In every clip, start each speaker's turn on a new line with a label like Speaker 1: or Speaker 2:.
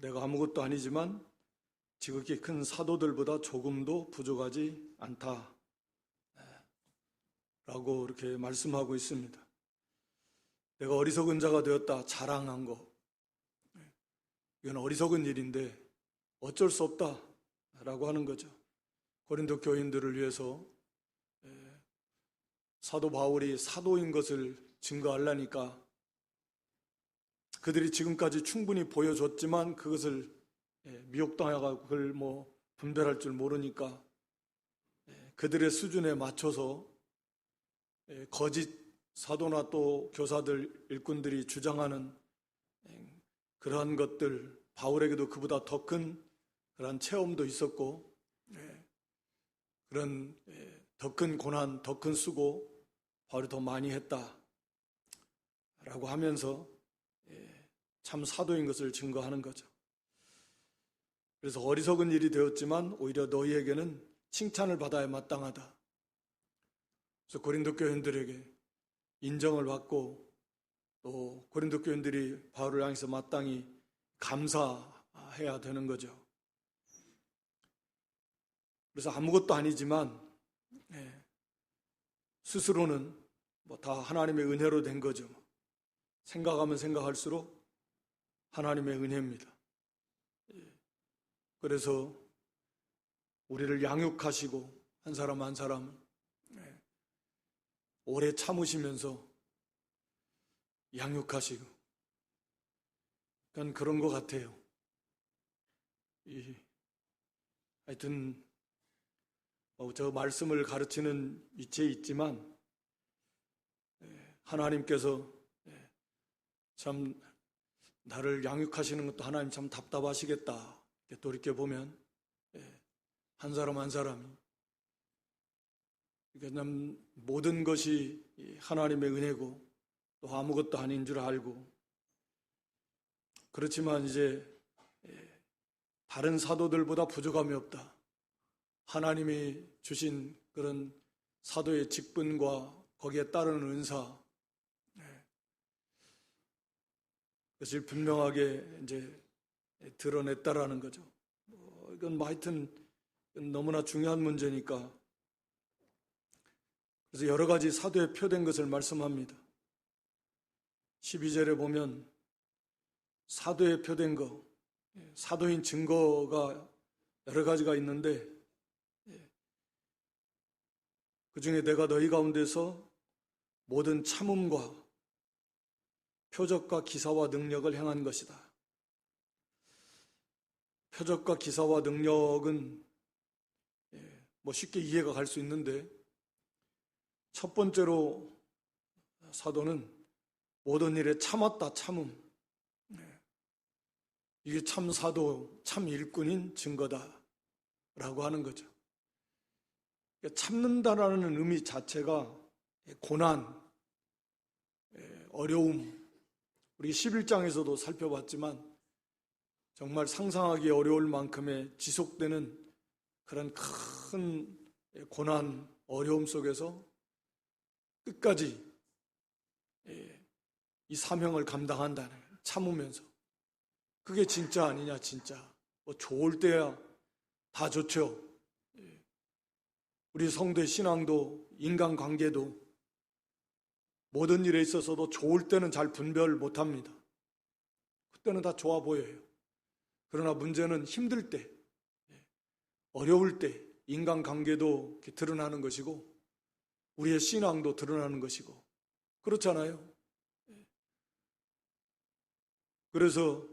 Speaker 1: 내가 아무것도 아니지만 지극히 큰 사도들보다 조금도 부족하지 않다 라고 이렇게 말씀하고 있습니다. 내가 어리석은 자가 되었다 자랑한 거, 이건 어리석은 일인데 어쩔 수 없다 라고 하는 거죠. 고린도 교인들을 위해서 사도 바울이 사도인 것을 증거하려니까 그들이 지금까지 충분히 보여줬지만 그것을 미혹당하고 그걸 분별할 줄 모르니까 그들의 수준에 맞춰서 거짓 사도나 또 교사들, 일꾼들이 주장하는 그러한 것들, 바울에게도 그보다 더 큰 그러한 체험도 있었고 그런 더 큰 고난, 더 큰 수고 바울이 더 많이 했다라고 하면서 참 사도인 것을 증거하는 거죠. 그래서 어리석은 일이 되었지만 오히려 너희에게는 칭찬을 받아야 마땅하다. 그래서 고린도 교인들에게 인정을 받고 또 고린도 교인들이 바울을 향해서 마땅히 감사해야 되는 거죠. 그래서 아무것도 아니지만 스스로는 다 하나님의 은혜로 된 거죠. 생각하면 생각할수록 하나님의 은혜입니다. 그래서 우리를 양육하시고 한 사람 한 사람 오래 참으시면서 양육하시고 그런 것 같아요. 하여튼 저 말씀을 가르치는 위치에 있지만 하나님께서 참 나를 양육하시는 것도 하나님 참 답답하시겠다. 돌이켜보면 한 사람 한 사람이 모든 것이 하나님의 은혜고 또 아무것도 아닌 줄 알고, 그렇지만 이제 다른 사도들보다 부족함이 없다. 하나님이 주신 그런 사도의 직분과 거기에 따르는 은사, 그것을 분명하게 이제 드러냈다라는 거죠. 이건 하여튼 너무나 중요한 문제니까. 그래서 여러 가지 사도에 표된 것을 말씀합니다. 12절에 보면 사도에 표된 거, 사도인 증거가 여러 가지가 있는데 그 중에 내가 너희 가운데서 모든 참음과 표적과 기사와 능력을 행한 것이다. 표적과 기사와 능력은 쉽게 이해가 갈 수 있는데, 첫 번째로 사도는 모든 일에 참았다, 참음. 이게 참 사도, 참 일꾼인 증거다라고 하는 거죠. 참는다라는 의미 자체가 고난, 어려움, 우리 11장에서도 살펴봤지만 정말 상상하기 어려울 만큼의 지속되는 그런 큰 고난, 어려움 속에서 끝까지 이 사명을 감당한다는, 참으면서. 그게 진짜 아니냐, 진짜. 좋을 때야 다 좋죠. 우리 성도의 신앙도 인간관계도 모든 일에 있어서도 좋을 때는 잘 분별 못합니다. 그때는 다 좋아 보여요. 그러나 문제는 힘들 때, 어려울 때 인간관계도 이렇게 드러나는 것이고 우리의 신앙도 드러나는 것이고 그렇잖아요. 그래서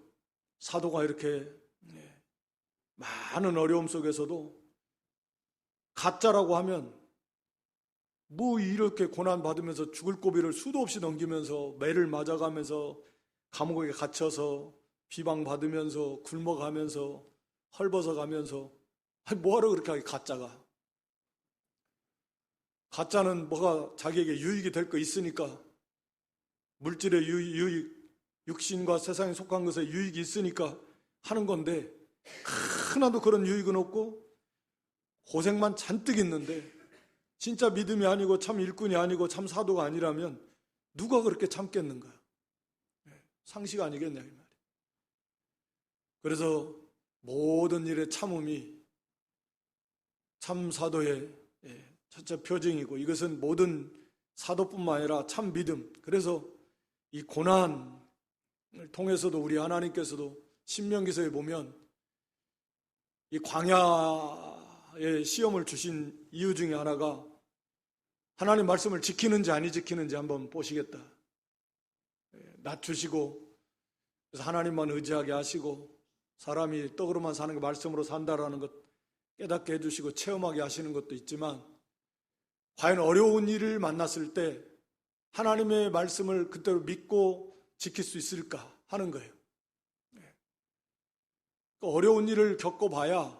Speaker 1: 사도가 이렇게 많은 어려움 속에서도 가짜라고 하면 이렇게 고난받으면서 죽을 고비를 수도 없이 넘기면서 매를 맞아가면서 감옥에 갇혀서 비방받으면서 굶어가면서 헐벗어가면서 뭐하러 그렇게 하게, 가짜가. 가짜는 뭐가 자기에게 유익이 될 거 있으니까, 물질의 유익, 육신과 세상에 속한 것에 유익이 있으니까 하는 건데 하나도 그런 유익은 없고 고생만 잔뜩 있는데, 진짜 믿음이 아니고 참 일꾼이 아니고 참 사도가 아니라면 누가 그렇게 참겠는가? 상식 아니겠냐 이 말이에요. 그래서 모든 일의 참음이 참 사도의 첫째 표징이고, 이것은 모든 사도뿐만 아니라 참 믿음. 그래서 이 고난을 통해서도 우리 하나님께서도 신명기서에 보면 이 광야의 시험을 주신 이유 중에 하나가 하나님 말씀을 지키는지 아니 지키는지 한번 보시겠다. 낮추시고, 그래서 하나님만 의지하게 하시고, 사람이 떡으로만 사는 게 말씀으로 산다라는 것 깨닫게 해주시고 체험하게 하시는 것도 있지만, 과연 어려운 일을 만났을 때 하나님의 말씀을 그대로 믿고 지킬 수 있을까 하는 거예요. 어려운 일을 겪어봐야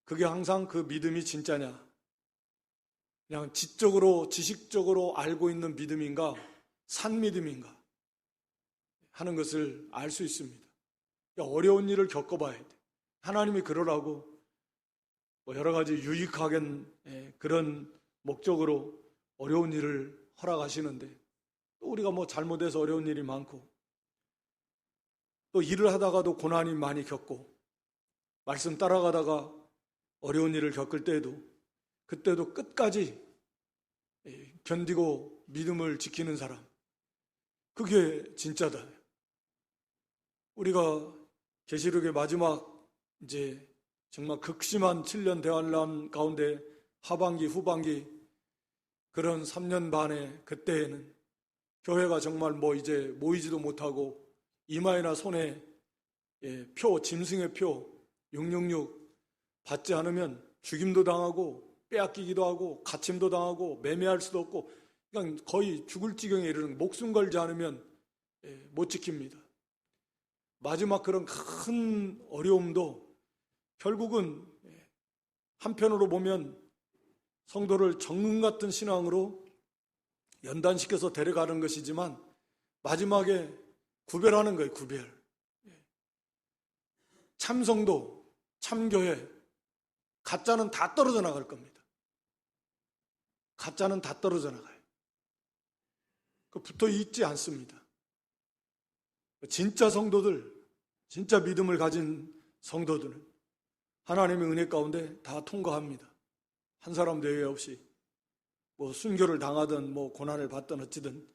Speaker 1: 그게 항상 그 믿음이 진짜냐, 그냥 지적으로 지식적으로 알고 있는 믿음인가 산 믿음인가 하는 것을 알 수 있습니다. 그러니까 어려운 일을 겪어봐야 돼. 하나님이 그러라고 여러 가지 유익하게 그런 목적으로 어려운 일을 허락하시는데, 또 우리가 잘못해서 어려운 일이 많고, 또 일을 하다가도 고난이 많이 겪고, 말씀 따라가다가 어려운 일을 겪을 때에도 그때도 끝까지 견디고 믿음을 지키는 사람, 그게 진짜다. 우리가 계시록의 마지막 이제 정말 극심한 7년 대환란 가운데 하반기 후반기 그런 3년 반의 그때에는 교회가 정말 이제 모이지도 못하고 이마에나 손에 표, 짐승의 표 666 받지 않으면 죽임도 당하고 빼앗기기도 하고 갇힘도 당하고 매매할 수도 없고, 그냥 거의 죽을 지경에 이르는, 목숨 걸지 않으면 못 지킵니다. 마지막 그런 큰 어려움도 결국은 한편으로 보면 성도를 정금 같은 신앙으로 연단시켜서 데려가는 것이지만, 마지막에 구별하는 거예요. 구별. 참성도, 참교회, 가짜는 다 떨어져 나갈 겁니다. 가짜는 다 떨어져 나가요. 붙어 있지 않습니다. 진짜 성도들, 진짜 믿음을 가진 성도들은 하나님의 은혜 가운데 다 통과합니다. 한 사람도 예외 없이 순교를 당하든 고난을 받든 어찌든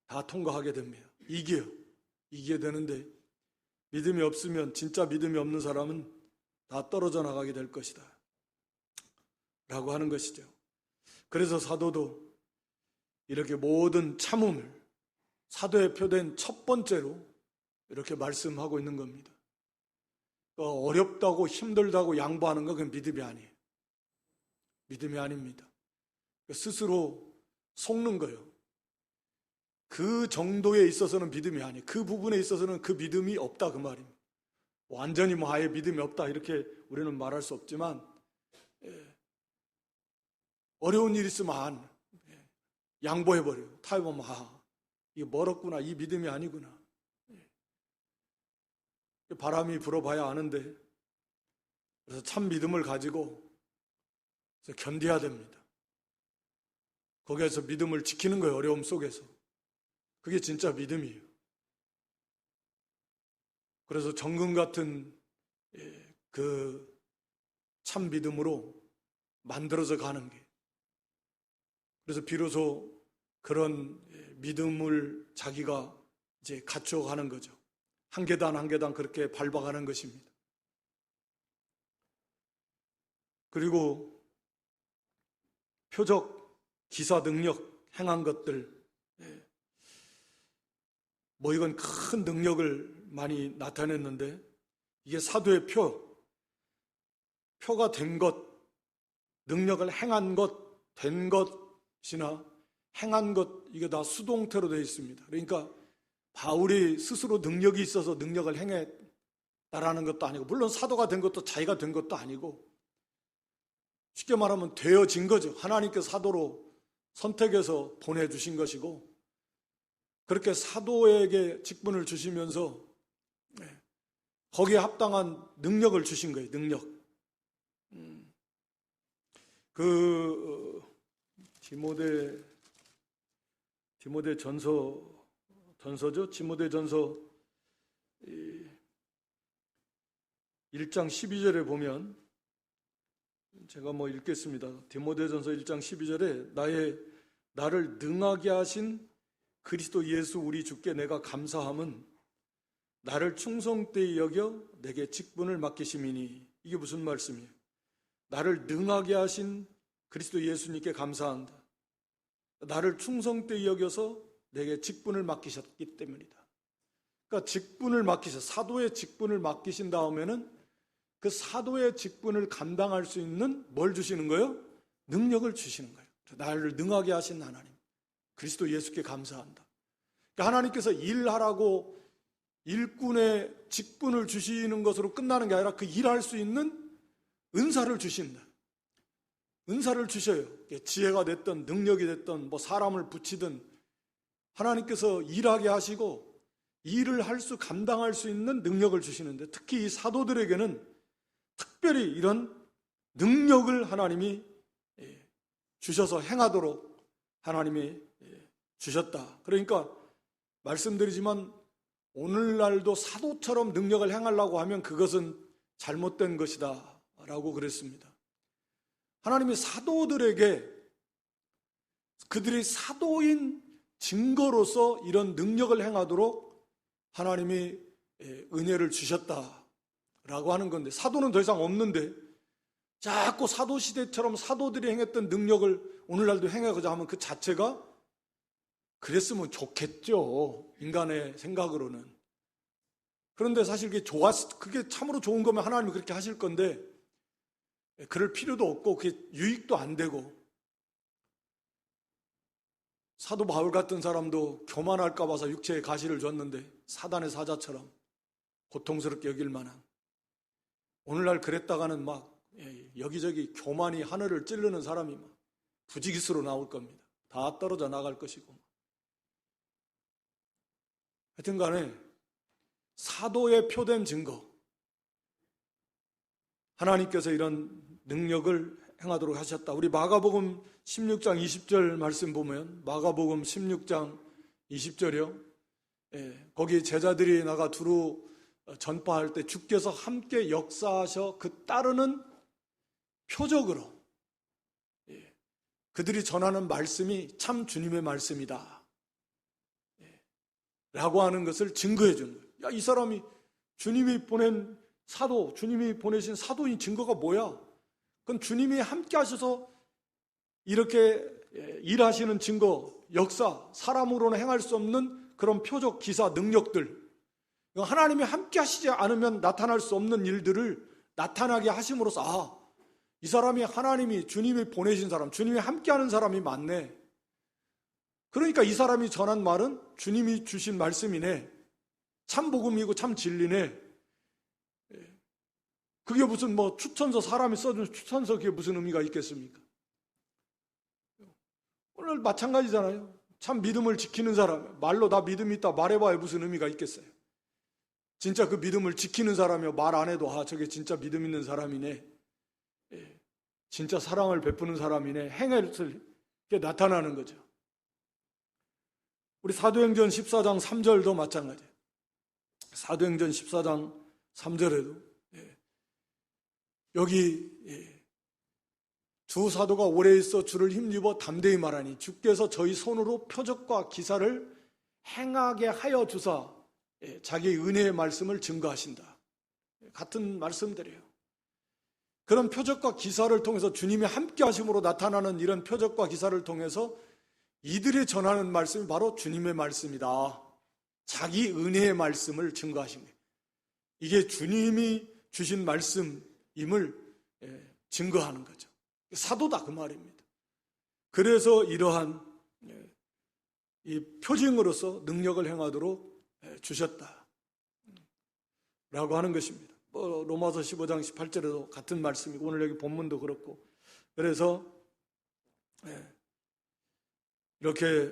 Speaker 1: 다 통과하게 됩니다. 이기게 되는데, 믿음이 없으면, 진짜 믿음이 없는 사람은 다 떨어져 나가게 될 것이다 라고 하는 것이죠. 그래서 사도도 이렇게 모든 참음을 사도에 표된 첫 번째로 이렇게 말씀하고 있는 겁니다. 어렵다고 힘들다고 양보하는 건 그건 믿음이 아니에요. 믿음이 아닙니다. 스스로 속는 거예요. 그 정도에 있어서는 믿음이 아니에요. 그 부분에 있어서는 그 믿음이 없다, 그 말입니다. 완전히 아예 믿음이 없다 이렇게 우리는 말할 수 없지만, 어려운 일 있으면 양보해버려요. 타협하면 이게 멀었구나, 이 믿음이 아니구나. 바람이 불어봐야 아는데, 그래서 참 믿음을 가지고 견뎌야 됩니다. 거기에서 믿음을 지키는 거예요. 어려움 속에서. 그게 진짜 믿음이에요. 그래서 정금 같은 그 참 믿음으로 만들어져 가는 게, 그래서 비로소 그런 믿음을 자기가 이제 갖춰가는 거죠. 한 계단 한 계단 그렇게 밟아가는 것입니다. 그리고 표적, 기사, 능력 행한 것들, 이건 큰 능력을 많이 나타냈는데, 이게 사도의 표가 된 것, 능력을 행한 것, 된 것이나 행한 것, 이게 다 수동태로 되어 있습니다. 그러니까 바울이 스스로 능력이 있어서 능력을 행했다라는 것도 아니고, 물론 사도가 된 것도 자기가 된 것도 아니고, 쉽게 말하면 되어진 거죠. 하나님께서 사도로 선택해서 보내주신 것이고, 그렇게 사도에게 직분을 주시면서 거기에 합당한 능력을 주신 거예요. 능력. 디모데 전서죠. 디모데 전서 1장 12절에 보면, 제가 읽겠습니다. 디모데전서 1장 12절에 나를 능하게 하신 그리스도 예수 우리 주께 내가 감사함은 나를 충성되이 여겨 내게 직분을 맡기심이니. 이게 무슨 말씀이에요? 나를 능하게 하신 그리스도 예수님께 감사한다. 나를 충성되이 여겨서 내게 직분을 맡기셨기 때문이다. 그러니까 직분을 사도의 직분을 맡기신 다음에는 그 사도의 직분을 감당할 수 있는 뭘 주시는 거예요? 능력을 주시는 거예요. 나를 능하게 하신 하나님, 그리스도 예수께 감사한다. 그러니까 하나님께서 일하라고 일꾼의 직분을 주시는 것으로 끝나는 게 아니라 그 일할 수 있는 은사를 주신다. 은사를 주셔요. 지혜가 됐든 능력이 됐든 사람을 붙이든 하나님께서 일하게 하시고 일을 감당할 수 있는 능력을 주시는데, 특히 이 사도들에게는 특별히 이런 능력을 하나님이 주셔서 행하도록 하나님이 주셨다. 그러니까 말씀드리지만 오늘날도 사도처럼 능력을 행하려고 하면 그것은 잘못된 것이다 라고 그랬습니다. 하나님이 사도들에게 그들이 사도인 증거로서 이런 능력을 행하도록 하나님이 은혜를 주셨다라고 하는 건데, 사도는 더 이상 없는데 자꾸 사도시대처럼 사도들이 행했던 능력을 오늘날도 행하고자 하면 그 자체가 그랬으면 좋겠죠, 인간의 생각으로는. 그런데 사실 그게 참으로 좋은 거면 하나님이 그렇게 하실 건데, 그럴 필요도 없고 그게 유익도 안 되고, 사도 바울 같은 사람도 교만할까 봐서 육체에 가시를 줬는데 사단의 사자처럼 고통스럽게 여길 만한, 오늘날 그랬다가는 여기저기 교만이 하늘을 찌르는 사람이 부지기수로 나올 겁니다. 다 떨어져 나갈 것이고. 하여튼 간에 사도의 표된 증거, 하나님께서 이런 능력을 행하도록 하셨다. 우리 마가복음 16장 20절 말씀 보면, 마가복음 16장 20절이요. 거기 제자들이 나가 두루 전파할 때 주께서 함께 역사하셔 그 따르는 표적으로 그들이 전하는 말씀이 참 주님의 말씀이다 라고 하는 것을 증거해 준 거예요. 야, 이 사람이 주님이 보낸 사도, 주님이 보내신 사도인 증거가 뭐야? 그건 주님이 함께 하셔서 이렇게 일하시는 증거, 역사, 사람으로는 행할 수 없는 그런 표적, 기사, 능력들, 하나님이 함께 하시지 않으면 나타날 수 없는 일들을 나타나게 하심으로써, 이 사람이 하나님이, 주님이 보내신 사람, 주님이 함께하는 사람이 맞네. 그러니까 이 사람이 전한 말은 주님이 주신 말씀이네. 참 복음이고 참 진리네. 그게 무슨 추천서, 사람이 써준 추천서, 그게 무슨 의미가 있겠습니까? 오늘 마찬가지잖아요. 참 믿음을 지키는 사람, 말로 나 믿음이 있다 말해봐야 무슨 의미가 있겠어요? 진짜 그 믿음을 지키는 사람이요, 말 안 해도 저게 진짜 믿음 있는 사람이네, 진짜 사랑을 베푸는 사람이네, 행했을 게 나타나는 거죠. 우리 사도행전 14장 3절도 마찬가지예요. 사도행전 14장 3절에도 여기 두 사도가 오래 있어 주를 힘입어 담대히 말하니 주께서 저희 손으로 표적과 기사를 행하게 하여 주사 자기 은혜의 말씀을 증거하신다. 같은 말씀들이에요. 그런 표적과 기사를 통해서 주님이 함께 하심으로 나타나는 이런 표적과 기사를 통해서 이들이 전하는 말씀이 바로 주님의 말씀이다. 자기 은혜의 말씀을 증거하신 거예요. 이게 주님이 주신 말씀임을 증거하는 거죠. 사도다 그 말입니다. 그래서 이러한 이 표징으로서 능력을 행하도록 주셨다 라고 하는 것입니다. 로마서 15장 18절에도 같은 말씀이고 오늘 여기 본문도 그렇고, 그래서 이렇게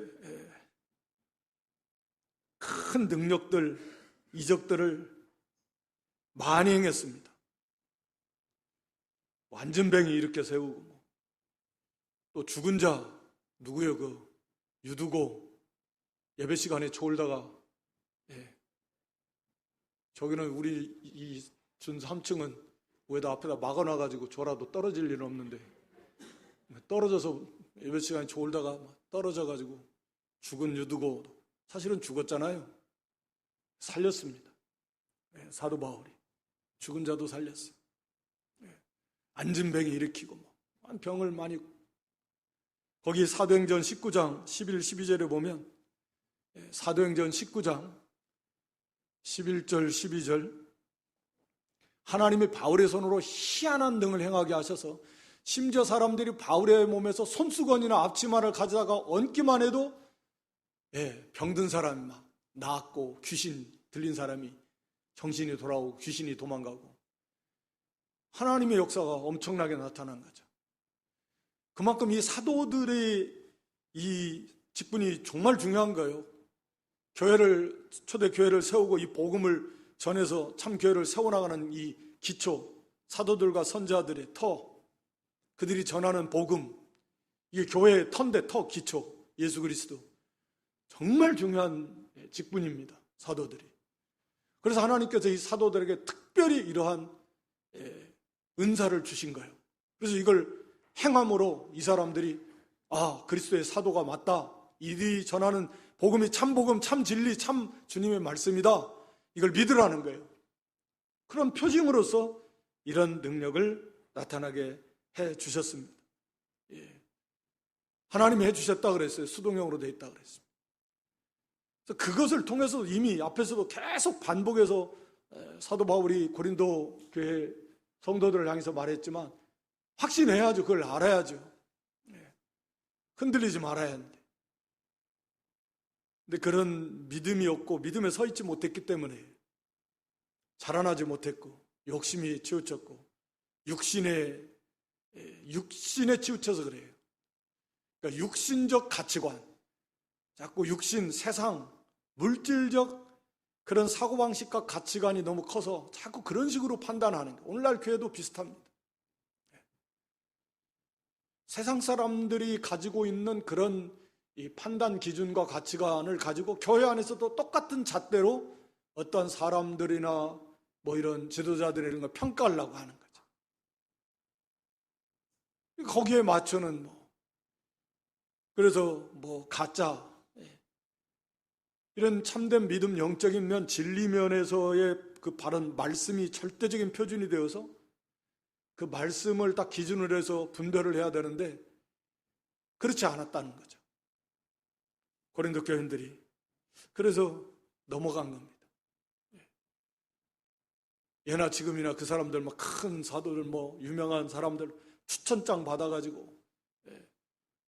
Speaker 1: 큰 능력들, 이적들을 많이 행했습니다. 완전뱅이 일으켜 세우고, 또 죽은 자 누구요? 그 유두고 예배 시간에 졸다가, 저기는 우리 이 준 3층은 위에다 앞에다 막아놔가지고 졸아도 떨어질 일은 없는데, 떨어져서 예배 시간에 졸다가 떨어져가지고 죽은 유두고 사실은 죽었잖아요. 살렸습니다. 사도 바울이 죽은 자도 살렸어요. 안진뱅이 일으키고 병을 많이. 거기 사도행전 19장 11, 12절에 보면, 사도행전 19장 11절 12절, 하나님이 바울의 손으로 희한한 등을 행하게 하셔서 심지어 사람들이 바울의 몸에서 손수건이나 앞치마를 가져다가 얹기만 해도 병든 사람이 막 나았고, 귀신 들린 사람이 정신이 돌아오고 귀신이 도망가고, 하나님의 역사가 엄청나게 나타난 거죠. 그만큼 이 사도들의 이 직분이 정말 중요한 거예요. 초대교회를 세우고 이 복음을 전해서 참 교회를 세워나가는 이 기초, 사도들과 선지자들의 터, 그들이 전하는 복음, 이게 교회의 터인데, 터, 기초, 예수 그리스도. 정말 중요한 직분입니다, 사도들이. 그래서 하나님께서 이 사도들에게 특별히 이러한 은사를 주신 거예요. 그래서 이걸 행함으로 이 사람들이 그리스도의 사도가 맞다, 이들이 전하는 복음이 참 복음, 참 진리, 참 주님의 말씀이다, 이걸 믿으라는 거예요. 그런 표징으로서 이런 능력을 나타나게 해 주셨습니다. 하나님이 해 주셨다 그랬어요. 수동형으로 되어 있다 그랬습니다. 그래서 그것을 통해서 이미 앞에서도 계속 반복해서 사도 바울이 고린도 교회 성도들을 향해서 말했지만, 확신해야죠. 그걸 알아야죠. 흔들리지 말아야 하는데. 근데 그런 믿음이 없고 믿음에 서 있지 못했기 때문에 자라나지 못했고, 욕심이 치우쳤고, 육신에 치우쳐서 그래요. 그러니까 육신적 가치관, 자꾸 육신, 세상, 물질적 그런 사고방식과 가치관이 너무 커서 자꾸 그런 식으로 판단하는 거예요. 오늘날 교회도 비슷합니다. 세상 사람들이 가지고 있는 그런 이 판단 기준과 가치관을 가지고 교회 안에서도 똑같은 잣대로 어떤 사람들이나 이런 지도자들의 이런 걸 평가하려고 하는 거죠. 거기에 맞추는 그래서 가짜, 이런 참된 믿음, 영적인 면, 진리 면에서의 그 바른 말씀이 절대적인 표준이 되어서 그 말씀을 딱 기준으로 해서 분별을 해야 되는데 그렇지 않았다는 거죠. 고린도 교인들이. 그래서 넘어간 겁니다. 예나 지금이나 그 사람들 큰 사도들 유명한 사람들 추천장 받아가지고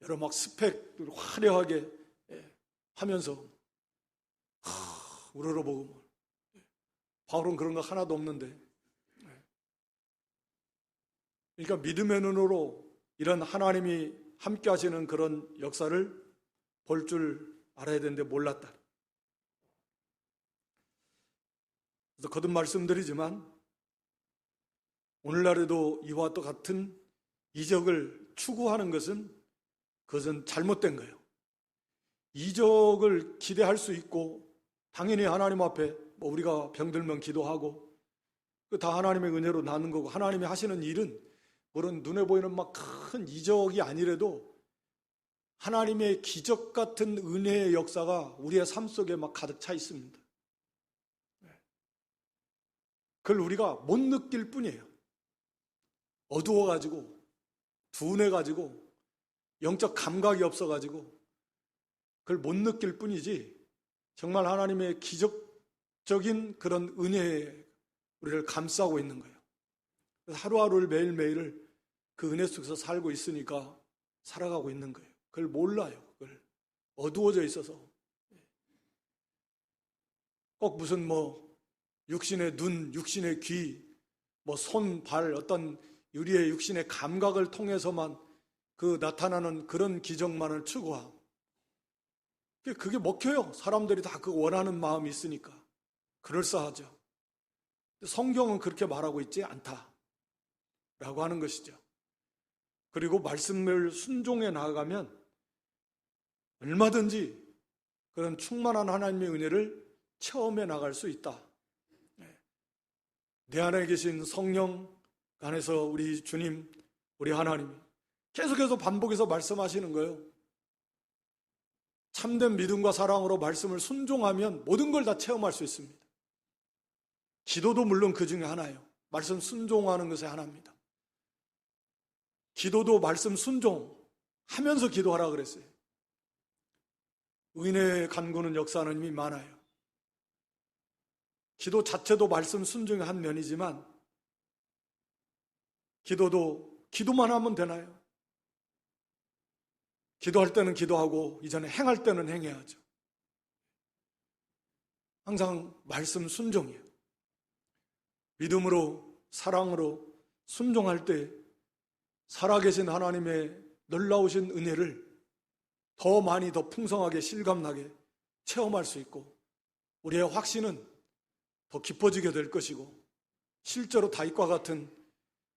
Speaker 1: 여러 스펙들 화려하게 하면서 우러러보고, 바울은 그런 거 하나도 없는데. 그러니까 믿음의 눈으로 이런 하나님이 함께 하시는 그런 역사를 볼 줄 알아야 되는데 몰랐다. 그래서 거듭 말씀드리지만 오늘날에도 이와 똑같은 이적을 추구하는 그것은 잘못된 거예요. 이적을 기대할 수 있고, 당연히 하나님 앞에 우리가 병들면 기도하고, 다 하나님의 은혜로 나는 거고, 하나님이 하시는 일은 물론 눈에 보이는 큰 이적이 아니라도 하나님의 기적 같은 은혜의 역사가 우리의 삶 속에 가득 차 있습니다. 그걸 우리가 못 느낄 뿐이에요. 어두워가지고, 둔해가지고, 영적 감각이 없어가지고 그걸 못 느낄 뿐이지, 정말 하나님의 기적적인 그런 은혜에 우리를 감싸고 있는 거예요. 그래서 하루하루를 매일매일을 그 은혜 속에서 살고 있으니까 살아가고 있는 거예요. 그걸 몰라요. 그걸 어두워져 있어서. 꼭 무슨 육신의 눈, 육신의 귀, 손, 발, 어떤 우리의 육신의 감각을 통해서만 그 나타나는 그런 기적만을 추구하고, 그게 먹혀요. 사람들이 다 그거 원하는 마음이 있으니까. 그럴싸하죠. 성경은 그렇게 말하고 있지 않다라고 하는 것이죠. 그리고 말씀을 순종해 나아가면 얼마든지 그런 충만한 하나님의 은혜를 체험해 나갈 수 있다. 내 안에 계신 성령 안에서 우리 주님, 우리 하나님이 계속해서 반복해서 말씀하시는 거예요. 참된 믿음과 사랑으로 말씀을 순종하면 모든 걸 다 체험할 수 있습니다. 기도도 물론 그 중에 하나예요. 말씀 순종하는 것의 하나입니다. 기도도 말씀 순종하면서 기도하라 그랬어요. 의인의 간구는 역사하는 힘이 많아요. 기도 자체도 말씀 순종의 한 면이지만 기도도 기도만 하면 되나요? 기도할 때는 기도하고 이전에 행할 때는 행해야죠. 항상 말씀 순종이에요. 믿음으로 사랑으로 순종할 때 살아계신 하나님의 놀라우신 은혜를 더 많이 더 풍성하게 실감나게 체험할 수 있고 우리의 확신은 더 깊어지게 될 것이고 실제로 다윗과 같은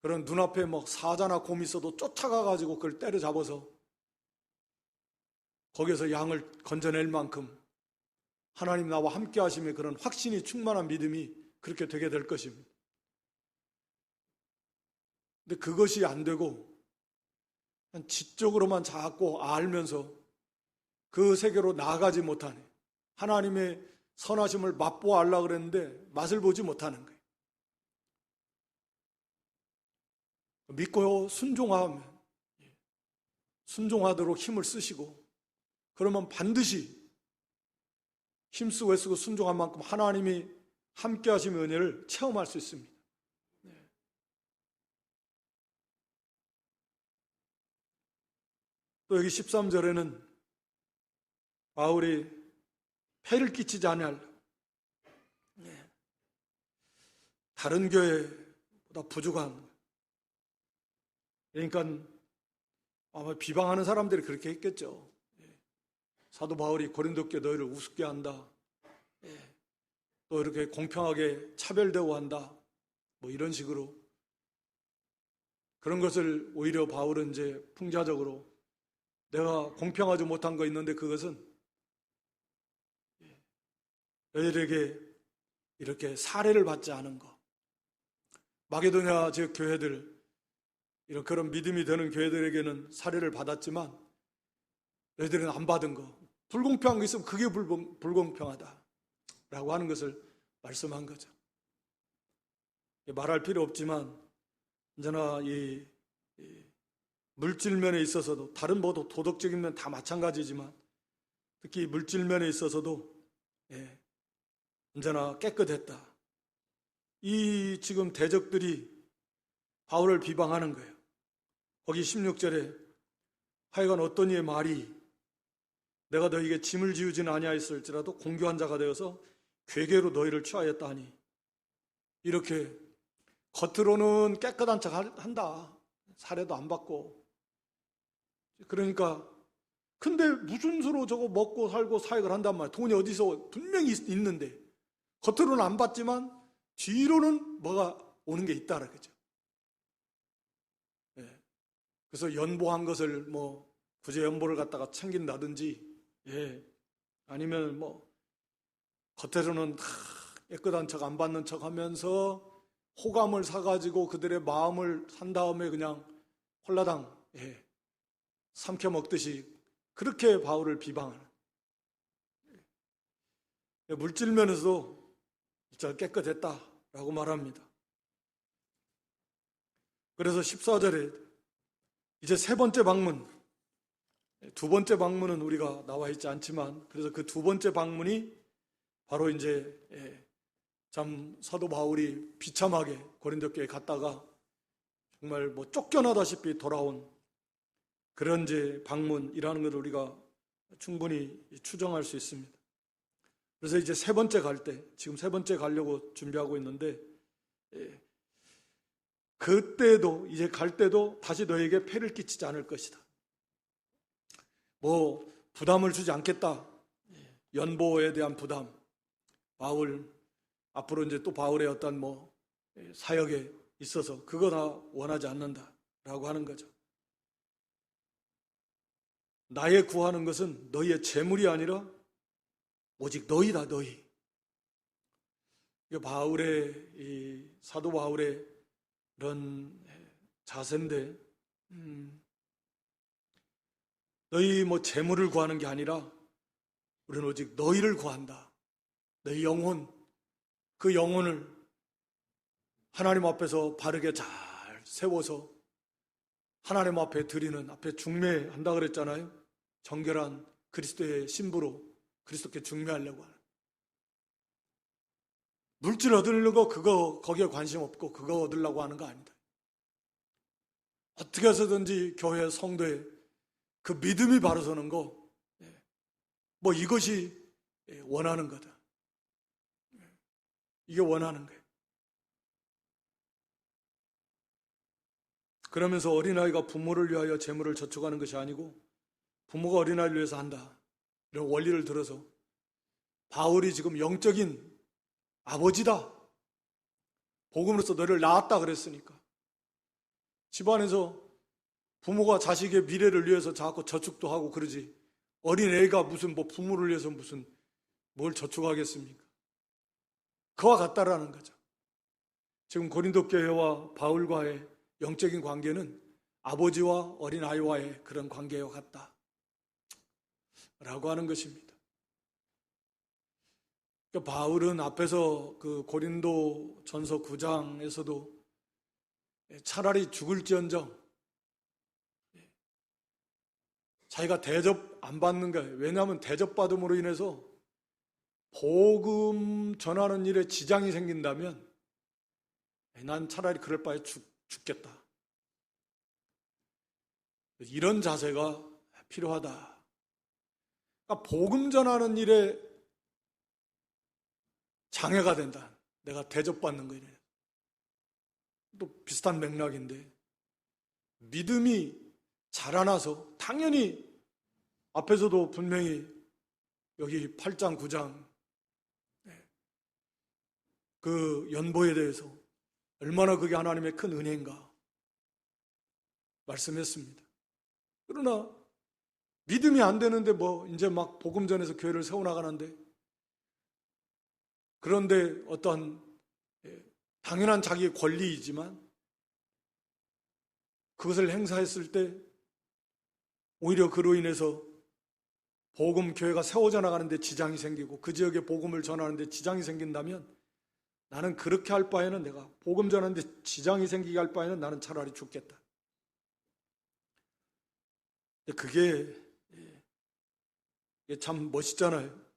Speaker 1: 그런 눈앞에 뭐 사자나 곰이 있어도 쫓아가가지고 그걸 때려잡아서 거기에서 양을 건져낼 만큼 하나님 나와 함께 하심의 그런 확신이 충만한 믿음이 그렇게 되게 될 것입니다. 근데 그것이 안 되고 지적으로만 자꾸 알면서 그 세계로 나아가지 못하네. 하나님의 선하심을 맛보아 알라 그랬는데 맛을 보지 못하는 거예요. 믿고 순종하도록 힘을 쓰시고 그러면 반드시 힘쓰고 애쓰고 순종한 만큼 하나님이 함께 하심의 은혜를 체험할 수 있습니다. 또 여기 13절에는 바울이 폐를 끼치지 않으려 다른 교회보다 부족한, 그러니까 아마 비방하는 사람들이 그렇게 했겠죠. 사도 바울이 고린도 교회 너희를 우습게 한다, 또 이렇게 공평하게 차별 대우한다, 뭐 이런 식으로 그런 것을 오히려 바울은 이제 풍자적으로 내가 공평하지 못한 거 있는데 그것은 너희들에게 이렇게 사례를 받지 않은 거, 마게도냐 지역 교회들 이런 그런 믿음이 되는 교회들에게는 사례를 받았지만 너희들은 안 받은 거, 불공평한 게 있으면 그게 불공평하다 라고 하는 것을 말씀한 거죠. 말할 필요 없지만 언제나 이 물질면에 있어서도 다른 모두 도덕적인 면 다 마찬가지지만 특히 물질면에 있어서도 언제나 깨끗했다. 이 지금 대적들이 바울을 비방하는 거예요. 거기 16절에 하여간 어떤 이의 말이 내가 너희에게 짐을 지우지는 아니하였을지라도 공교한 자가 되어서 괴계로 너희를 취하였다 하니, 이렇게 겉으로는 깨끗한 척 한다. 사례도 안 받고. 그러니까 근데 무슨 수로 저거 먹고 살고 사역을 한단 말이야. 돈이 어디서 분명히 있는데 겉으로는 안 받지만 뒤로는 뭐가 오는 게 있다 그러죠. 그래서 연보한 것을 뭐 구제 연보를 갖다가 챙긴다든지, 아니면 뭐 겉으로는 깨끗한 척 안 받는 척 하면서 호감을 사가지고 그들의 마음을 산 다음에 그냥 홀라당 삼켜 먹듯이 그렇게 바울을 비방하는, 물질면에서도 진짜 깨끗했다라고 말합니다. 그래서 14절에 이제 세 번째 방문, 두 번째 방문은 우리가 나와 있지 않지만 그래서 그 두 번째 방문이 바로 이제 참 사도 바울이 비참하게 고린도 교회에 갔다가 정말 뭐 쫓겨나다시피 돌아온 그런 이제 방문이라는 것을 우리가 충분히 추정할 수 있습니다. 그래서 이제 세 번째 갈 때, 지금 세 번째 가려고 준비하고 있는데, 그때도 이제 갈 때도 다시 너에게 폐를 끼치지 않을 것이다. 뭐 부담을 주지 않겠다. 연보에 대한 부담, 바울 앞으로 이제 또 바울의 어떤 뭐 사역에 있어서 그거 다 원하지 않는다라고 하는 거죠. 나의 구하는 것은 너희의 재물이 아니라 오직 너희다, 너희. 이 사도 바울의 이런 자세인데, 너희 재물을 구하는 게 아니라 우리는 오직 너희를 구한다. 너희 영혼, 그 영혼을 하나님 앞에서 바르게 잘 세워서 하나님 앞에 드리는, 앞에 중매한다 그랬잖아요. 정결한 그리스도의 신부로 그리스도께 중매하려고 하는. 물질 얻으려는 거, 거기에 관심 없고 그거 얻으려고 하는 거 아니다. 어떻게 해서든지 교회 성도에 그 믿음이 바로 서는 거, 이것이 원하는 거다. 이게 원하는 거예요. 그러면서 어린아이가 부모를 위하여 재물을 저축하는 것이 아니고 부모가 어린아이를 위해서 한다, 이런 원리를 들어서 바울이 지금 영적인 아버지다, 복음으로써 너를 낳았다 그랬으니까 집안에서 부모가 자식의 미래를 위해서 자꾸 저축도 하고 그러지, 어린애가 무슨 부모를 위해서 뭘 저축하겠습니까? 그와 같다라는 거죠. 지금 고린도 교회와 바울과의 영적인 관계는 아버지와 어린아이와의 그런 관계와 같다 라고 하는 것입니다. 그러니까 바울은 앞에서 그 고린도 전서 9장에서도 차라리 죽을지언정 자기가 대접 안 받는 거예요. 왜냐하면 대접받음으로 인해서 복음 전하는 일에 지장이 생긴다면 난 차라리 그럴 바에 죽겠다. 이런 자세가 필요하다. 그러니까 복음 전하는 일에 장애가 된다. 내가 대접받는 거에 또 비슷한 맥락인데, 믿음이 자라나서 당연히 앞에서도 분명히 여기 8장 9장 그 연보에 대해서 얼마나 그게 하나님의 큰 은혜인가 말씀했습니다. 그러나 믿음이 안 되는데 이제 막 복음 전해서 교회를 세워나가는데, 그런데 어떤 당연한 자기의 권리이지만 그것을 행사했을 때 오히려 그로 인해서 복음 교회가 세워져 나가는데 지장이 생기고 그 지역에 복음을 전하는데 지장이 생긴다면, 나는 그렇게 할 바에는, 내가 복음 전하는데 지장이 생기게 할 바에는 나는 차라리 죽겠다. 그게 참 멋있잖아요.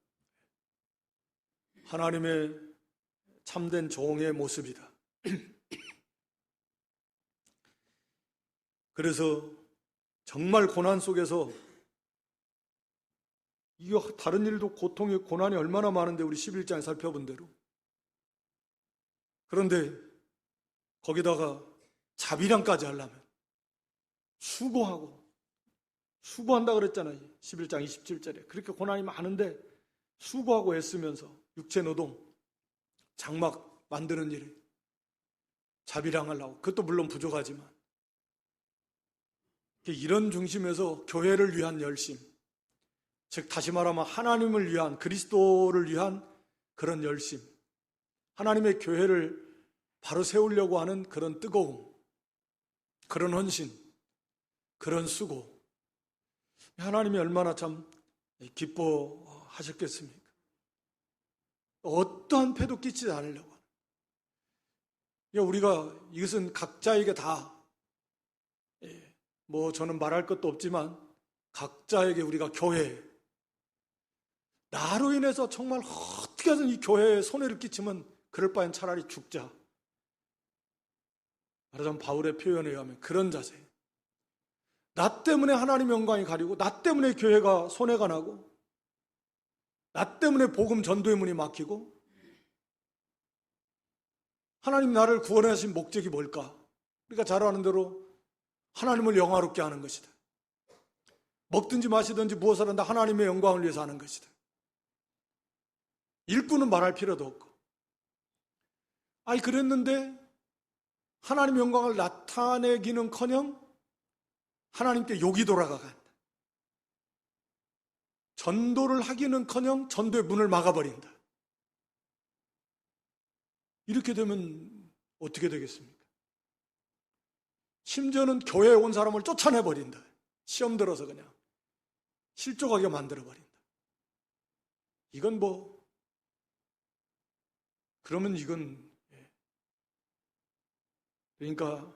Speaker 1: 하나님의 참된 종의 모습이다. 그래서 정말 고난 속에서, 이거 다른 일도 고통이, 고난이 얼마나 많은데 우리 11장에 살펴본 대로, 그런데 거기다가 자비량까지 하려면 수고한다 그랬잖아요. 11장 27절에 그렇게 고난이 많은데 수고하고 애쓰면서 육체 노동, 장막 만드는 일에 자비량하려고, 그것도 물론 부족하지만 이런 중심에서 교회를 위한 열심, 즉 다시 말하면 하나님을 위한, 그리스도를 위한 그런 열심, 하나님의 교회를 바로 세우려고 하는 그런 뜨거움, 그런 헌신, 그런 수고, 하나님이 얼마나 참 기뻐하셨겠습니까? 어떠한 폐도 끼치지 않으려고. 우리가 이것은 각자에게 다, 저는 말할 것도 없지만 각자에게 우리가 교회, 나로 인해서 정말 어떻게든 이 교회에 손해를 끼치면 그럴 바엔 차라리 죽자. 말하자면 바울의 표현에 의하면 그런 자세. 나 때문에 하나님 영광이 가리고, 나 때문에 교회가 손해가 나고, 나 때문에 복음 전도의 문이 막히고, 하나님 나를 구원하신 목적이 뭘까? 우리가 잘 아는 대로 하나님을 영화롭게 하는 것이다. 먹든지 마시든지 무엇을 한다, 하나님의 영광을 위해서 하는 것이다. 일꾼은 말할 필요도 없고. 그랬는데 하나님의 영광을 나타내기는커녕 하나님께 욕이 돌아간다. 전도를 하기는커녕 전도의 문을 막아버린다. 이렇게 되면 어떻게 되겠습니까? 심지어는 교회에 온 사람을 쫓아내버린다. 시험 들어서 그냥 실족하게 만들어버린다. 이건 그러면 이건, 그러니까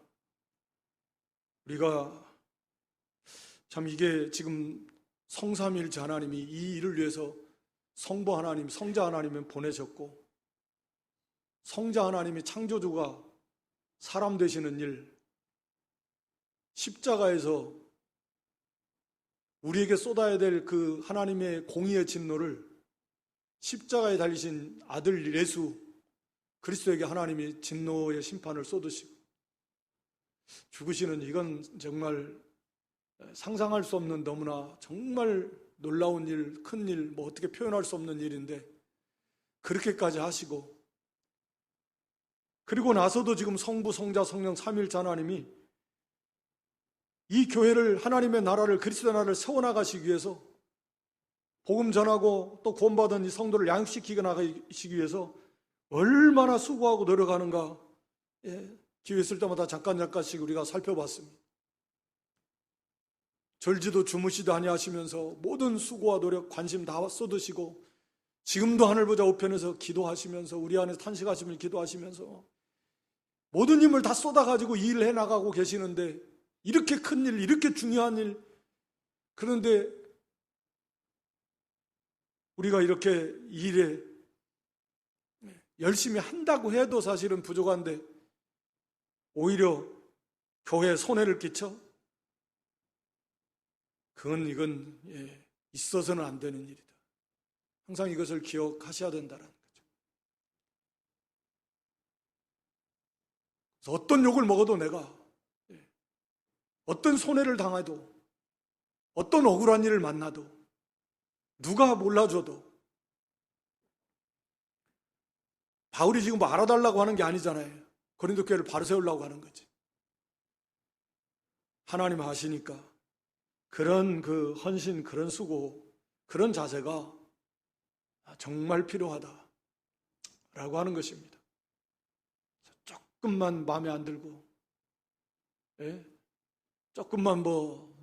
Speaker 1: 우리가 참 이게 지금 성삼일체 하나님이 이 일을 위해서 성부 하나님, 성자 하나님을 보내셨고, 성자 하나님이 창조주가 사람 되시는 일, 십자가에서 우리에게 쏟아야 될 그 하나님의 공의의 진노를 십자가에 달리신 아들 예수 그리스도에게 하나님이 진노의 심판을 쏟으시고 죽으시는, 이건 정말 상상할 수 없는, 너무나 정말 놀라운 일, 큰 일, 어떻게 표현할 수 없는 일인데 그렇게까지 하시고, 그리고 나서도 지금 성부, 성자, 성령 삼위일체 하나님이 이 교회를, 하나님의 나라를, 그리스도의 나라를 세워나가시기 위해서, 복음 전하고 또 구원받은 이 성도를 양육시키게 나가시기 위해서 얼마나 수고하고 노력하는가, 기회 있을 때마다 잠깐씩 우리가 살펴봤습니다. 절지도 주무시도 아니하시면서 모든 수고와 노력, 관심 다 쏟으시고, 지금도 하늘 보좌 우편에서 기도하시면서, 우리 안에 탄식하시면서 기도하시면서 모든 힘을 다 쏟아가지고 이 일을 해나가고 계시는데, 이렇게 큰 일, 이렇게 중요한 일, 그런데 우리가 이렇게 이 일에 열심히 한다고 해도 사실은 부족한데 오히려 교회에 손해를 끼쳐? 이건 있어서는 안 되는 일이다. 항상 이것을 기억하셔야 된다는 거죠. 그래서 어떤 욕을 먹어도, 내가 어떤 손해를 당해도, 어떤 억울한 일을 만나도, 누가 몰라줘도, 바울이 지금 알아달라고 하는 게 아니잖아요. 고린도 교회를 바로 세우려고 하는 거지. 하나님 아시니까 그런 그 헌신, 그런 수고, 그런 자세가 정말 필요하다라고 하는 것입니다. 조금만 마음에 안 들고, 조금만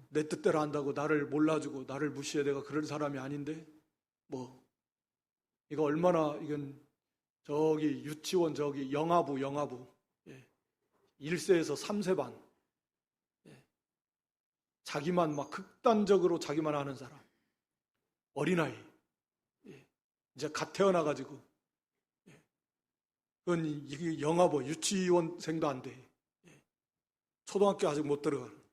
Speaker 1: 내 뜻대로 한다고 나를 몰라주고 나를 무시해, 내가 그런 사람이 아닌데, 이거 얼마나, 이건 저기 유치원, 저기 영아부 1세에서 3세 반, 자기만 극단적으로 자기만 하는 사람, 어린아이, 이제 갓 태어나가지고, 그건 이게 영아부, 유치원생도 안 돼. 초등학교 아직 못 들어가는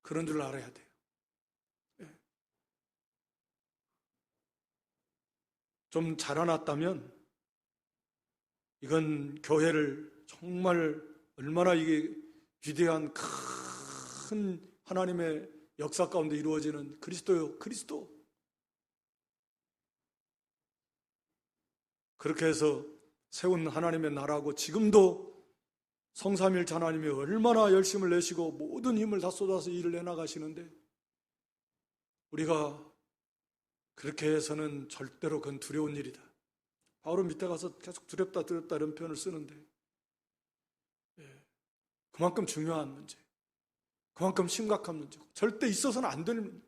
Speaker 1: 그런 줄 알아야 돼요. 좀 자라났다면 이건 교회를 정말 얼마나 이게 위대한 큰 하나님의 역사 가운데 이루어지는 그리스도요, 그리스도. 그렇게 해서 세운 하나님의 나라고, 지금도 성삼일체 하나님이 얼마나 열심을 내시고 모든 힘을 다 쏟아서 일을 해나가시는데, 우리가 그렇게 해서는 절대로 그건 두려운 일이다. 바울은 밑에 가서 계속 두렵다 이런 표현을 쓰는데, 그만큼 중요한 문제, 그만큼 심각한 문제고 절대 있어서는 안 되는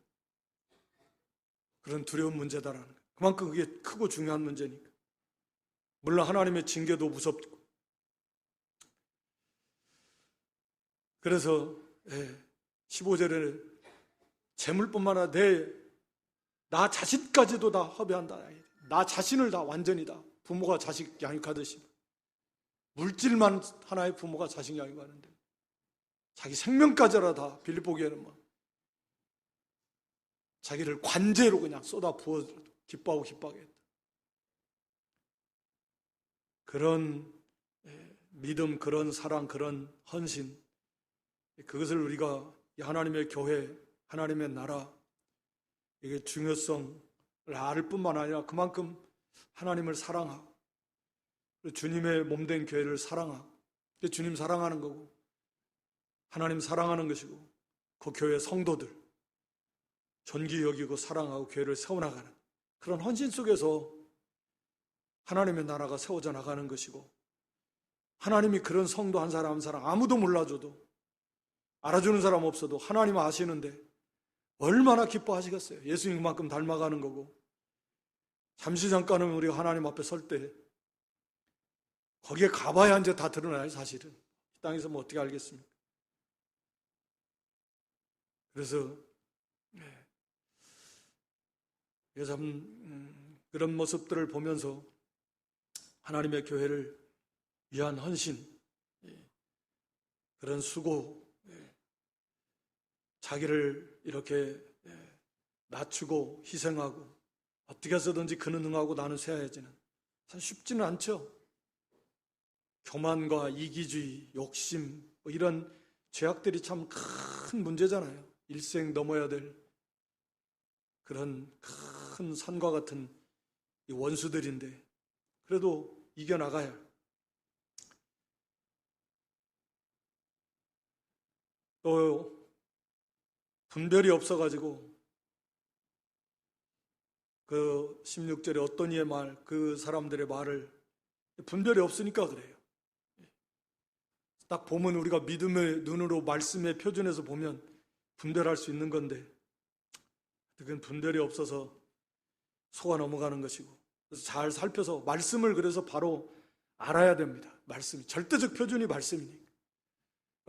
Speaker 1: 그런 두려운 문제다라는 거예요. 그만큼 그게 크고 중요한 문제니까. 물론 하나님의 징계도 무섭고. 그래서 15절에 재물뿐만 아니라 나 자신까지도 다 허비한다. 나 자신을 다 완전히 다, 부모가 자식 양육하듯이 물질만 하나의 부모가 자식 양육하는데 자기 생명까지라 다 빌립보기에는 자기를 관제로 그냥 쏟아 부어 기뻐하고 기뻐하게 했다. 그런 믿음, 그런 사랑, 그런 헌신, 그것을 우리가 하나님의 교회, 하나님의 나라, 이게 중요성을 알 뿐만 아니라 그만큼 하나님을 사랑하고 주님의 몸된 교회를 사랑하고, 주님 사랑하는 거고 하나님 사랑하는 것이고, 그 교회 성도들 존귀 여기고 사랑하고 교회를 세워나가는 그런 헌신 속에서 하나님의 나라가 세워져 나가는 것이고, 하나님이 그런 성도 한 사람 한 사람 아무도 몰라줘도, 알아주는 사람 없어도 하나님 아시는데 얼마나 기뻐하시겠어요. 예수님 그만큼 닮아가는 거고, 잠시 잠깐은 우리가 하나님 앞에 설 때 거기에 가봐야 이제 다 드러나요. 사실은 이 땅에서 뭐 어떻게 알겠습니까? 그래서 참 그런 모습들을 보면서 하나님의 교회를 위한 헌신, 그런 수고, 자기를 이렇게 낮추고 희생하고 어떻게 해서든지 그는 응하고 나는 쇠해야지는 사실 쉽지는 않죠. 교만과 이기주의, 욕심, 뭐 이런 죄악들이 참 큰 문제잖아요. 일생 넘어야 될 그런 큰 산과 같은 이 원수들인데, 그래도 이겨나가야. 또 분별이 없어가지고 그 16절에 어떤 이의 말, 그 사람들의 말을 분별이 없으니까 그래요. 딱 보면 우리가 믿음의 눈으로 말씀의 표준에서 보면 분별할 수 있는 건데, 그건 분별이 없어서 속아 넘어가는 것이고, 그래서 잘 살펴서 말씀을 그래서 바로 알아야 됩니다. 말씀이 절대적 표준이 말씀이니까.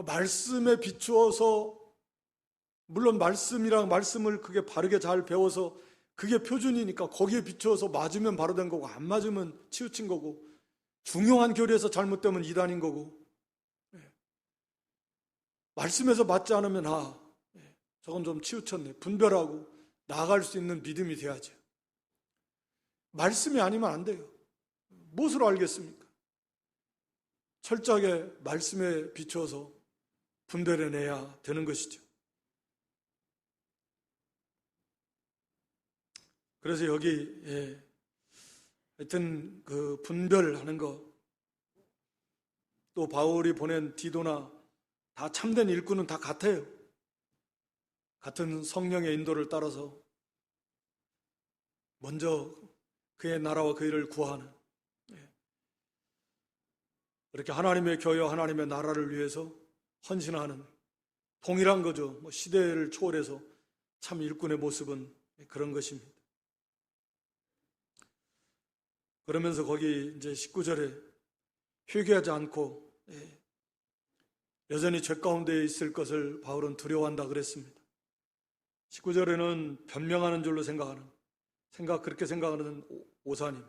Speaker 1: 말씀에 비추어서, 물론 말씀을 그게 바르게 잘 배워서 그게 표준이니까 거기에 비추어서 맞으면 바로 된 거고, 안 맞으면 치우친 거고, 중요한 교리에서 잘못되면 이단인 거고, 말씀에서 맞지 않으면 저건 좀 치우쳤네, 분별하고 나아갈 수 있는 믿음이 돼야죠. 말씀이 아니면 안 돼요. 무엇으로 알겠습니까? 철저하게 말씀에 비추어서 분별해내야 되는 것이죠. 그래서 여기 하여튼 그 분별하는 거, 또 바울이 보낸 디도나 다 참된 일꾼은 다 같아요. 같은 성령의 인도를 따라서 먼저 그의 나라와 그 일을 구하는, 이렇게 하나님의 교회와 하나님의 나라를 위해서 헌신하는, 동일한 거죠. 뭐 시대를 초월해서 참 일꾼의 모습은 그런 것입니다. 그러면서 거기 이제 19절에 회개하지 않고 여전히 죄 가운데 있을 것을 바울은 두려워한다 그랬습니다. 19절에는 변명하는 줄로 그렇게 생각하는 오사님,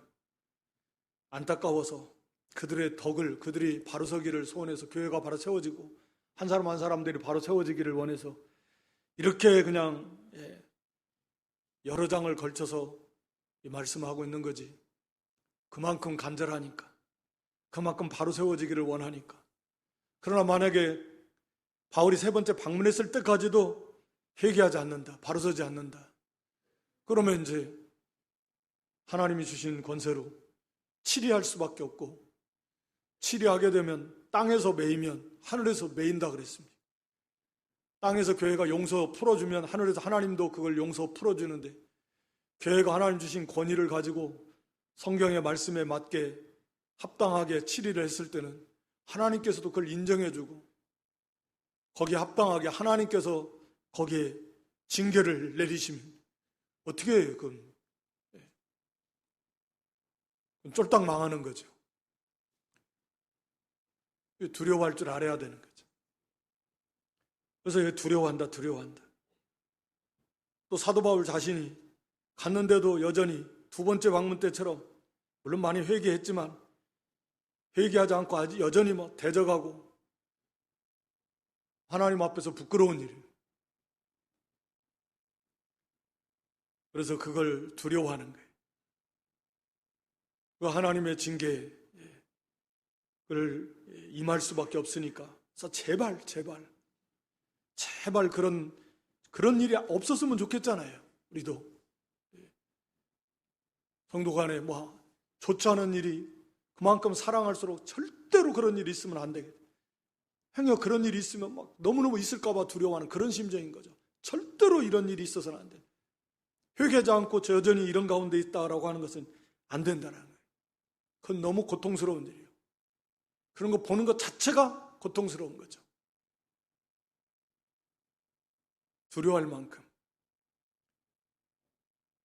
Speaker 1: 안타까워서 그들의 덕을, 그들이 바로 서기를 소원해서 교회가 바로 세워지고 한 사람 한 사람들이 바로 세워지기를 원해서 이렇게 그냥 여러 장을 걸쳐서 이 말씀하고 있는 거지. 그만큼 간절하니까, 그만큼 바로 세워지기를 원하니까. 그러나 만약에 바울이 세 번째 방문했을 때까지도 회개하지 않는다, 바로 서지 않는다, 그러면 이제 하나님이 주신 권세로 치리할 수밖에 없고, 치리하게 되면 땅에서 매이면 하늘에서 매인다 그랬습니다. 땅에서 교회가 용서 풀어주면 하늘에서 하나님도 그걸 용서 풀어주는데, 교회가 하나님 주신 권위를 가지고 성경의 말씀에 맞게 합당하게 치리를 했을 때는 하나님께서도 그걸 인정해주고, 거기에 합당하게 하나님께서 거기에 징계를 내리시면 어떻게 해요? 그건 쫄딱 망하는 거죠. 두려워할 줄 알아야 되는 거죠. 그래서 두려워한다. 또 사도 바울 자신이 갔는데도 여전히 두 번째 방문 때처럼, 물론 많이 회개했지만 회개하지 않고 아직 여전히 대적하고 하나님 앞에서 부끄러운 일이에요. 그래서 그걸 두려워하는 거예요. 그 하나님의 징계를 임할 수밖에 없으니까. 그래서 제발 그런 일이 없었으면 좋겠잖아요. 우리도 성도 간에 좋지 않은 일이, 그만큼 사랑할수록 절대로 그런 일이 있으면 안 되겠다. 행여 그런 일이 있으면 너무너무 있을까봐 두려워하는 그런 심정인 거죠. 절대로 이런 일이 있어서는 안 된다. 회개하지 않고 여전히 이런 가운데 있다라고 하는 것은 안 된다는 거예요. 그건 너무 고통스러운 일이에요. 그런 거 보는 것 자체가 고통스러운 거죠. 두려워할 만큼.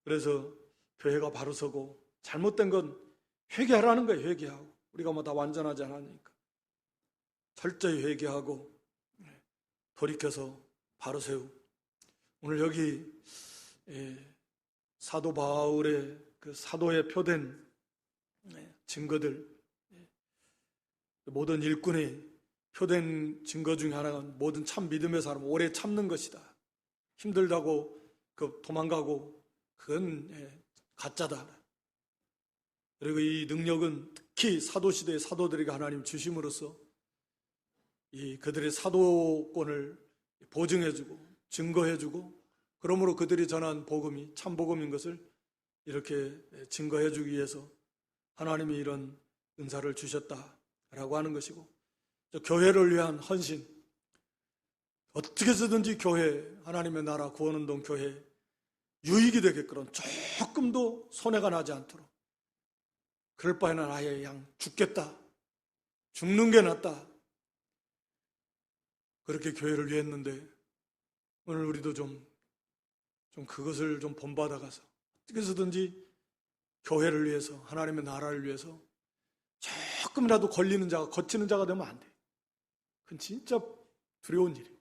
Speaker 1: 그래서 교회가 바로 서고 잘못된 건 회개하라는 거예요. 회개하고. 우리가 뭐 다 완전하지 않으니까. 철저히 회개하고 돌이켜서 바로 세우고. 오늘 여기 사도 바울의 그 사도에 표된 증거들, 모든 일꾼의 표된 증거 중에 하나가 모든 참 믿음의 사람은 오래 참는 것이다. 힘들다고 도망가고 그건 가짜다. 그리고 이 능력은 특히 사도시대의 사도들에게 하나님 주심으로써 그들의 사도권을 보증해주고 증거해주고 그러므로 그들이 전한 복음이 참 복음인 것을 이렇게 증거해주기 위해서 하나님이 이런 은사를 주셨다라고 하는 것이고, 교회를 위한 헌신, 어떻게 해서든지 교회, 하나님의 나라 구원운동 교회 유익이 되게끔 조금도 손해가 나지 않도록, 그럴 바에는 아예 그냥 죽겠다, 죽는 게 낫다, 그렇게 교회를 위했는데 오늘 우리도 좀 그것을 좀 본받아가서 어떻게 해서든지 교회를 위해서, 하나님의 나라를 위해서 조금이라도 거치는 자가 되면 안 돼. 그건 진짜 두려운 일이에요.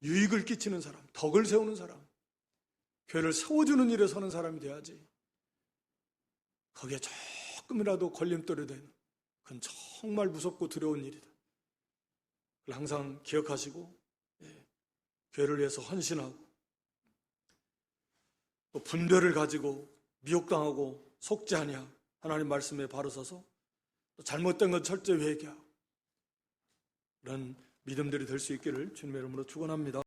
Speaker 1: 유익을 끼치는 사람, 덕을 세우는 사람, 교회를 세워주는 일에 서는 사람이 돼야지. 거기에 조금이라도 걸림돌이 되는, 그건 정말 무섭고 두려운 일이다. 그걸 항상 기억하시고 교회를 위해서 헌신하고, 또 분별을 가지고 미혹당하고 속지 아니하 하나님 말씀에 바로 서서 또 잘못된 건 철저히 회개하고, 이런 믿음들이 될 수 있기를 주님의 이름으로 축원합니다.